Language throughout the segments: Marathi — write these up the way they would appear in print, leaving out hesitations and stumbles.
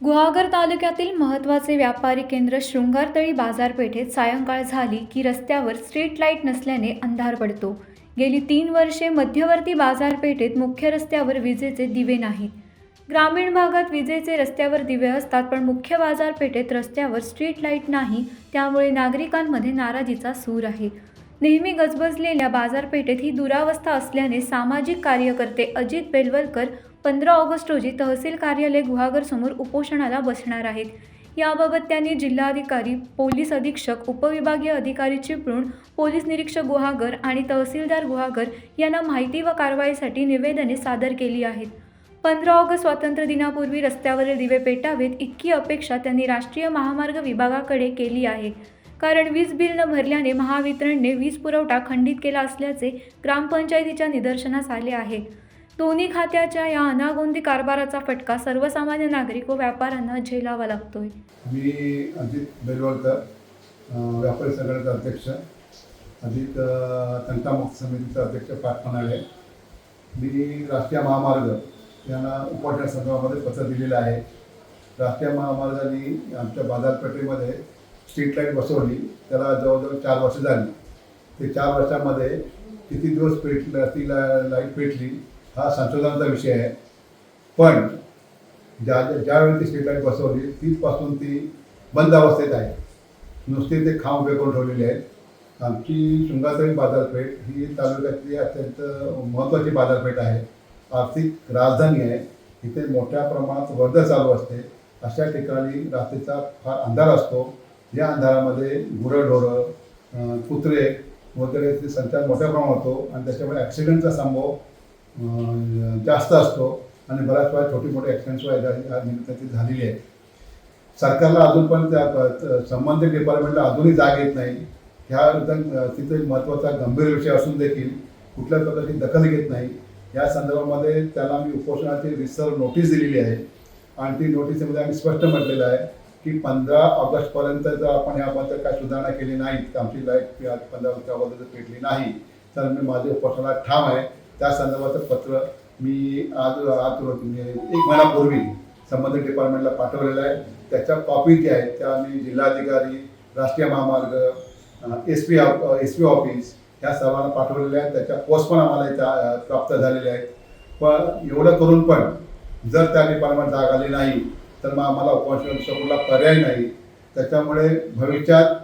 गुहागर तालुक्यातील महत्त्वाचे व्यापारी केंद्र शृंगारतळी बाजारपेठेत सायंकाळ झाली की रस्त्यावर स्ट्रीट लाईट नसल्याने अंधार पडतो। गेली 3 वर्षे मध्यवर्ती बाजारपेठेत मुख्य रस्त्यावर विजेचे दिवे नाहीत। ग्रामीण भागात विजेचे रस्त्यावर दिवे असतात, पण मुख्य बाजारपेठेत रस्त्यावर स्ट्रीट लाईट नाही, त्यामुळे नागरिकांमध्ये नाराजीचा सूर आहे। नेहमी गजबजलेल्या बाजारपेठेत ही दुरावस्था असल्याने सामाजिक कार्यकर्ते अजित बेलवलकर 15 ऑगस्ट रोजी तहसील कार्यालय गुहागर समोर उपोषणाला बसणार आहेत। याबाबत त्यांनी जिल्हाधिकारी, पोलीस अधीक्षक, उपविभागीय अधिकारी चिपळूण, पोलीस निरीक्षक गुहागर आणि तहसीलदार गुहागर यांना माहिती व कारवाईसाठी निवेदने सादर केली आहेत। 15 ऑगस्ट स्वातंत्र्य दिनापूर्वी रस्त्यावरील दिवे पेटावेत इतकी अपेक्षा त्यांनी राष्ट्रीय महामार्ग विभागाकडे केली आहे, कारण वीज बिल न भरल्याने महावितरणने वीज पुरवठा खंडित केला असल्याचे ग्रामपंचायतीच्या निदर्शनास आले आहे। दोन्ही खात्याच्या या अनागोंदी कारभाराचा फटका सर्वसामान्य नागरिक व व्यापाऱ्यांना झेलावा लागतोय। मी अजित बेलवलकर, व्यापारी संघटनेचा अध्यक्ष, अजित तंटामुक्त समितीचा अध्यक्ष पाटपणाळे। मी राष्ट्रीय महामार्ग यांना उपोषण संदर्भामध्ये पत्र दिलेलं आहे। राष्ट्रीय महामार्गाने आमच्या बाजारपेठेमध्ये स्ट्रीट लाईट बसवली, त्याला जवळजवळ 4 वर्ष झाली। ते 4 वर्षामध्ये किती दिवस ती लाईट पेटली हा संशोधनाचा विषय आहे, पण ज्यावेळी ती स्ट्रीट लाईट बसवली तिथपासून ती बंद अवस्थेत आहे। नुसते ते खांब उभे करून ठेवलेले आहेत। आमची शृंगारतळी बाजारपेठ ही तालुक्यातली अत्यंत महत्त्वाची बाजारपेठ आहे, आर्थिक राजधानी आहे। इथे मोठ्या प्रमाणात वर्दळ चालू असते। अशा ठिकाणी रात्रीचा फार अंधार असतो। या अंधारामध्ये गुरंढोरं, कुत्रे वगैरेचे संचार मोठ्या प्रमाणात होतो आणि त्याच्यामुळे ॲक्सिडेंटचा संभव जास्त असतो आणि बऱ्याच वेळा छोटी मोठी ॲक्सिडेंट्स या निमित्ताची झालेली आहे। सरकारला अजून पण त्या संबंधित डिपार्टमेंटला अजूनही जाग येत नाही। ह्या तिथे महत्त्वाचा गंभीर विषय असून देखील कुठल्या प्रकारची दखल घेत नाही। या संदर्भामध्ये त्याला मी उपोषणाची रिसर नोटीस दिलेली आहे आणि ती नोटीसमध्ये आम्ही स्पष्ट म्हटलेलं आहे की 15 ऑगस्टपर्यंत जर आपण याबद्दल काय सुधारणा केली नाही, तर आमची लाईट 15 ऑगस्ट पेटली नाही तर मी माझे उपोषणाला ठाम आहे। त्या संदर्भाचं पत्र मी आज 1 महिन्यापूर्वी संबंधित डिपार्टमेंटला पाठवलेलं आहे। त्याच्या कॉपी ज्या आहेत त्या मी जिल्हाधिकारी, राष्ट्रीय महामार्ग, एस पी ऑफिस ह्या सर्वांना पाठवलेल्या आहेत। त्याच्या पोस्ट पण आम्हाला त्या प्राप्त झालेल्या आहेत। पण एवढं करून पण जर त्या डिपार्टमेंट जाग आली नाही तर मग आम्हाला उपोषणाचा पर्याय नाही। त्याच्यामुळे भविष्यात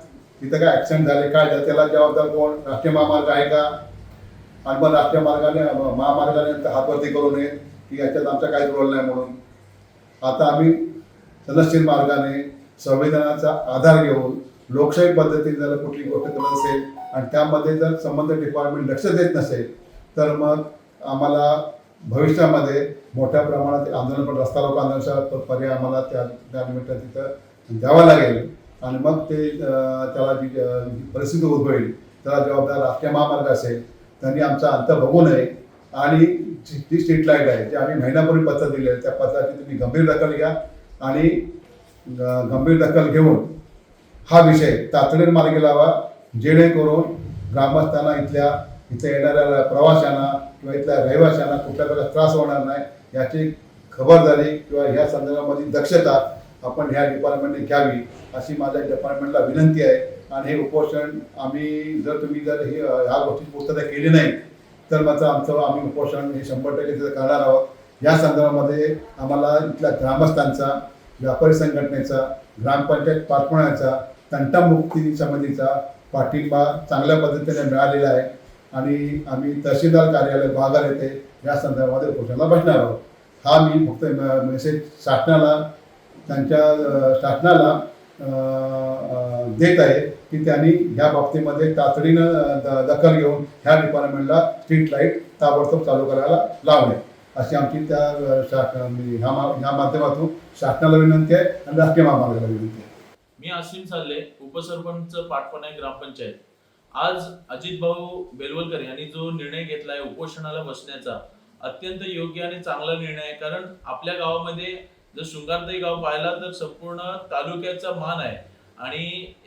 तिथं काय ॲक्सिडेंट झाले काय झालं त्याला जबाबदार कोण? राष्ट्रीय महामार्ग आहे का? आणि मग राष्ट्रीय महामार्गाने हातवरती करू नये की याच्यात आमचा काहीच रोल नाही म्हणून। आता आम्ही सनदशील मार्गाने संविधानाचा आधार घेऊन लोकशाही पद्धतीने जर कुठली गोष्ट करत असेल आणि त्यामध्ये जर संबंधित डिपार्टमेंट लक्ष देत नसेल तर मग आम्हाला भविष्यामध्ये मोठ्या प्रमाणात आंदोलन, पण रस्ता रोको आंदोलनाचा पर्याय आम्हाला त्या निमित्तानं तिथं द्यावा लागेल आणि मग ते त्याला जी परिस्थिती उद्भवेल त्याला जबाबदार राष्ट्रीय महामार्ग असेल। त्यांनी आमचा अंत बघू नये आणि जी स्ट्रीट लाईट आहे जे आम्ही महिन्यापूर्वी पत्र दिले आहे त्या पत्राची तुम्ही गंभीर दखल घ्या आणि गंभीर दखल घेऊन हा विषय तातडीने मार्गी लावा, जेणेकरून ग्रामस्थांना इथे येणाऱ्या प्रवाशांना किंवा इथल्या रहिवाशांना कुठल्या प्रकारचा त्रास होणार नाही याची खबरदारी किंवा ह्या संदर्भामध्ये दक्षता आपण ह्या डिपार्टमेंटने घ्यावी अशी माझ्या डिपार्टमेंटला विनंती आहे। आणि हे उपोषण तुम्ही जर ह्या गोष्टी पूर्तता केली नाही तर मात्र आम्ही उपोषण हे 100% तिथं करणार आहोत। या संदर्भामध्ये आम्हाला इथल्या ग्रामस्थांचा, व्यापारी संघटनेचा, ग्रामपंचायत पाटपणाचा, तंटामुक्ती समितीचा पाठिंबा चांगल्या पद्धतीने मिळालेला आहे आणि आम्ही तहसीलदार कार्यालय गुहागर येथे या संदर्भामध्ये उपोषणाला बसणार आहोत। हा मी फक्त मेसेज शासनाला देत आहे की त्यांनी ह्या बाबतीमध्ये तातडीनं दखल घेऊन ह्या डिपार्टमेंटला स्ट्रीट लाईट ताबडतोब चालू करायला लावणे अशी आमची ह्या माध्यमातून शासनाला विनंती आहे आणि राष्ट्रीय महामार्गाला विनंती आहे। मी आसिम साले, उपसरपंच पाटपणाई ग्रामपंचायत। आज अजित भाऊ बेलवलकर यांनी जो निर्णय घेतलाय उपोषणाला बसण्याचा, अत्यंत योग्य आणि चांगला निर्णय आहे। कारण आपल्या गावामध्ये जर शृंगारतळी गाव पाहिला तर संपूर्ण तालुक्याचा मान आहे आणि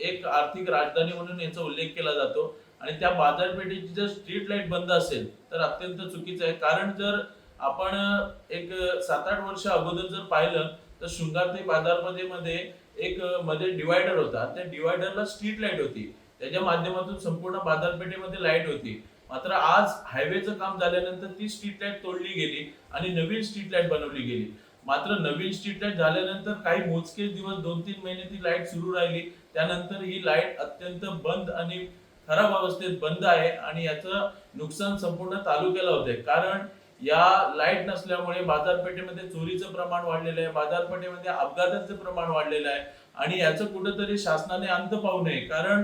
एक आर्थिक राजधानी म्हणून याचा उल्लेख केला जातो आणि त्या बाजारपेठेची जर स्ट्रीट लाईट बंद असेल तर अत्यंत चुकीचं आहे। कारण जर आपण एक 7-8 वर्ष अगोदर जर पाहिलं तर शृंगारती बाजारपेठेमध्ये एक मध्ये डिवायडर होता. त्या डिवायडरला स्ट्रीट लाईट होती, त्याच्या माध्यमातून संपूर्ण बाजारपेठेमध्ये लाईट होती. मात्र आज हायवेचं काम झाल्यानंतर ती स्ट्रीट लाईट तोडली गेली आणि नवीन स्ट्रीट लाईट बनवली गेली. मात्र नवीन स्ट्रीट लाईट झाल्यानंतर काही मोजकेच दिवस 2-3 महिने ती लाईट सुरू राहिली. त्यानंतर ही लाईट अत्यंत बंद आणि खराब अवस्थेत बंद आहे आणि याचं नुकसान संपूर्ण तालुक्याला होते. कारण या लाईट नसल्यामुळे बाजारपेठेमध्ये चोरीचं प्रमाण वाढलेलं आहे, बाजारपेठेमध्ये अपघाताचं प्रमाण वाढलेलं आहे आणि याचं कुठेतरी शासनाने अंत पाहू नये. कारण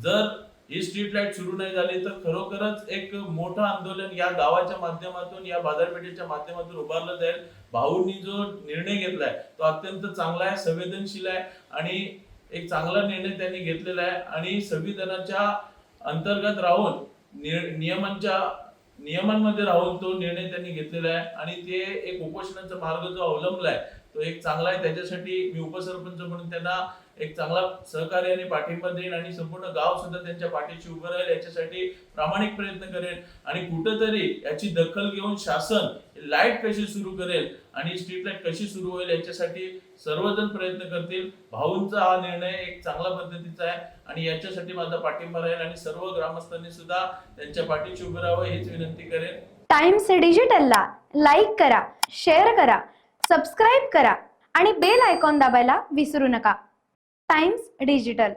जर ही स्ट्रीट लाईट सुरू नाही झाली तर खरोखरच एक मोठं आंदोलन या गावाच्या माध्यमातून, या बाजारपेठेच्या माध्यमातून उभारलं जाईल. भाऊंनी जो निर्णय घेतलाय तो अत्यंत चांगला आहे, संवेदनशील आहे आणि एक चांगला निर्णय त्यांनी घेतलेला आहे आणि संविधानाच्या अंतर्गत राहून नियमांमध्ये राहून तो निर्णय त्यांनी घेतलेला आहे आणि ते एक उपोषणाचा मार्ग जो अवलंबलाय तो एक चांगला आहे. त्याच्यासाठी मी उपसरपंच म्हणून त्यांना एक चांगला सहकार्य आणि पाठिंबा देईन आणि संपूर्ण गाव सुद्धा त्यांच्या पाठीशी उभं राहील, याच्यासाठी प्रामाणिक प्रयत्न करेल आणि कुठेतरी याची दखल घेऊन शासन लाईट कशी सुरू करेल आणि स्ट्रीट लाईट कशी सुरू होईल याच्यासाठी सर्वजण प्रयत्न करतील. भाऊंचा हा निर्णय एक चांगला पद्धतीचा आहे आणि याच्यासाठी माझा पाठिंबा राहील आणि सर्व ग्रामस्थांनी सुद्धा त्यांच्या पाठीशी उभं राहावं हीच विनंती करेन. टाइम्स डिजिटलला लाईक करा, शेअर करा, सबस्क्राईब करा आणि बेल आयकॉन दाबायला विसरू नका. Times digital.